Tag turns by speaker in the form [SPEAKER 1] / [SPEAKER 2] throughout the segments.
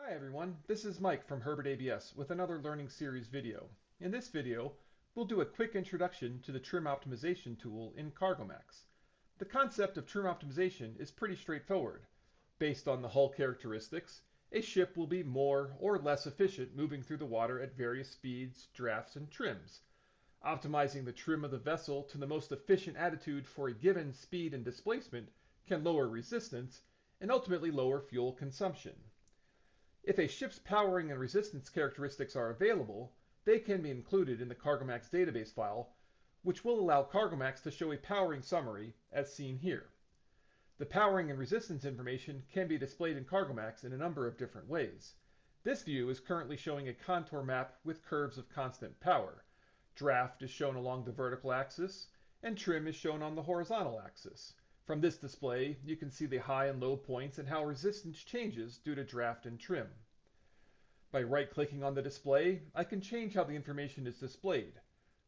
[SPEAKER 1] Hi everyone, this is Mike from Herbert-ABS with another Learning Series video. In this video, we'll do a quick introduction to the trim optimization tool in CargoMax. The concept of trim optimization is pretty straightforward. Based on the hull characteristics, a ship will be more or less efficient moving through the water at various speeds, drafts, and trims. Optimizing the trim of the vessel to the most efficient attitude for a given speed and displacement can lower resistance and ultimately lower fuel consumption. If a ship's powering and resistance characteristics are available, they can be included in the CargoMax database file, which will allow CargoMax to show a powering summary as seen here. The powering and resistance information can be displayed in CargoMax in a number of different ways. This view is currently showing a contour map with curves of constant power. Draft is shown along the vertical axis, and trim is shown on the horizontal axis. From this display, you can see the high and low points and how resistance changes due to draft and trim. By right-clicking on the display, I can change how the information is displayed.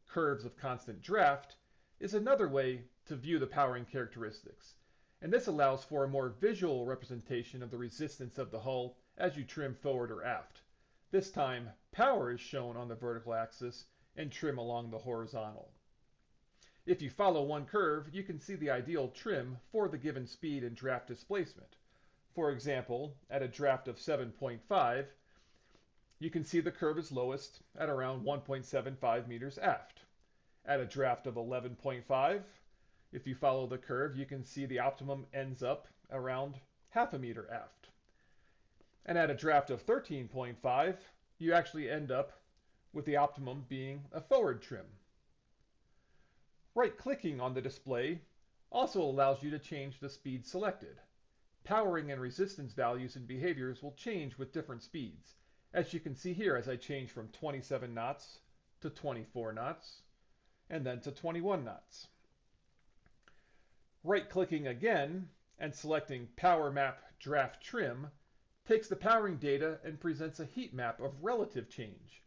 [SPEAKER 1] Curves of constant draft is another way to view the powering characteristics, and this allows for a more visual representation of the resistance of the hull as you trim forward or aft. This time, power is shown on the vertical axis and trim along the horizontal. If you follow one curve, you can see the ideal trim for the given speed and draft displacement. For example, at a draft of 7.5, you can see the curve is lowest at around 1.75 meters aft. At a draft of 11.5, if you follow the curve, you can see the optimum ends up around half a meter aft. And at a draft of 13.5, you actually end up with the optimum being a forward trim. Right-clicking on the display also allows you to change the speed selected. Powering and resistance values and behaviors will change with different speeds, as you can see here as I change from 27 knots to 24 knots, and then to 21 knots. Right-clicking again and selecting Power Map Draft Trim takes the powering data and presents a heat map of relative change.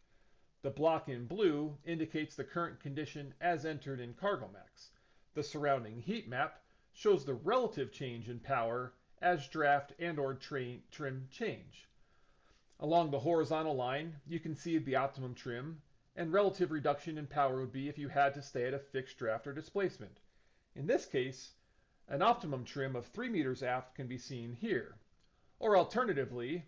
[SPEAKER 1] The block in blue indicates the current condition as entered in CargoMax. The surrounding heat map shows the relative change in power as draft and/or trim change. Along the horizontal line, you can see the optimum trim and relative reduction in power would be if you had to stay at a fixed draft or displacement. In this case, an optimum trim of 3 meters aft can be seen here. Or alternatively,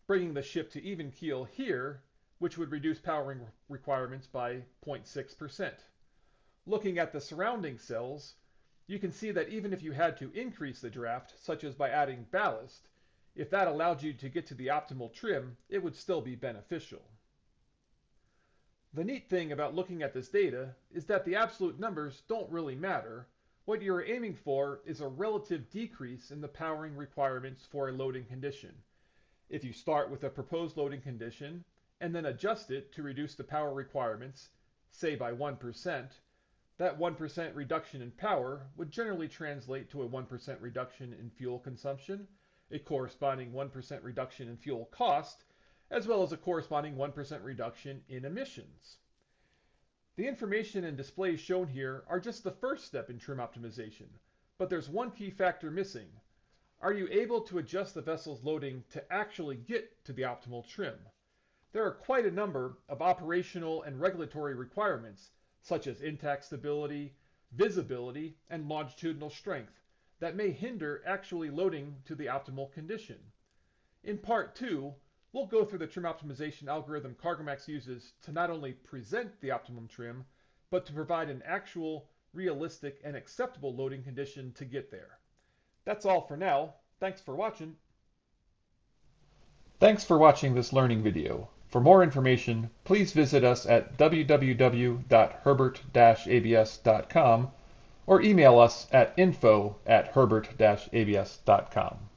[SPEAKER 1] bringing the ship to even keel here, which would reduce powering requirements by 0.6%. Looking at the surrounding cells, you can see that even if you had to increase the draft, such as by adding ballast, if that allowed you to get to the optimal trim, it would still be beneficial. The neat thing about looking at this data is that the absolute numbers don't really matter. What you're aiming for is a relative decrease in the powering requirements for a loading condition. If you start with a proposed loading condition, and then adjust it to reduce the power requirements, say by 1%, that 1% reduction in power would generally translate to a 1% reduction in fuel consumption, a corresponding 1% reduction in fuel cost, as well as a corresponding 1% reduction in emissions. The information and displays shown here are just the first step in trim optimization, but there's one key factor missing. Are you able to adjust the vessel's loading to actually get to the optimal trim? There are quite a number of operational and regulatory requirements, such as intact stability, visibility, and longitudinal strength, that may hinder actually loading to the optimal condition. In part 2, we'll go through the trim optimization algorithm CargoMax uses to not only present the optimum trim, but to provide an actual, realistic, and acceptable loading condition to get there. That's all for now. Thanks for watching. Thanks for watching this learning video. For more information, please visit us at www.herbert-abs.com or email us at info@herbert-abs.com.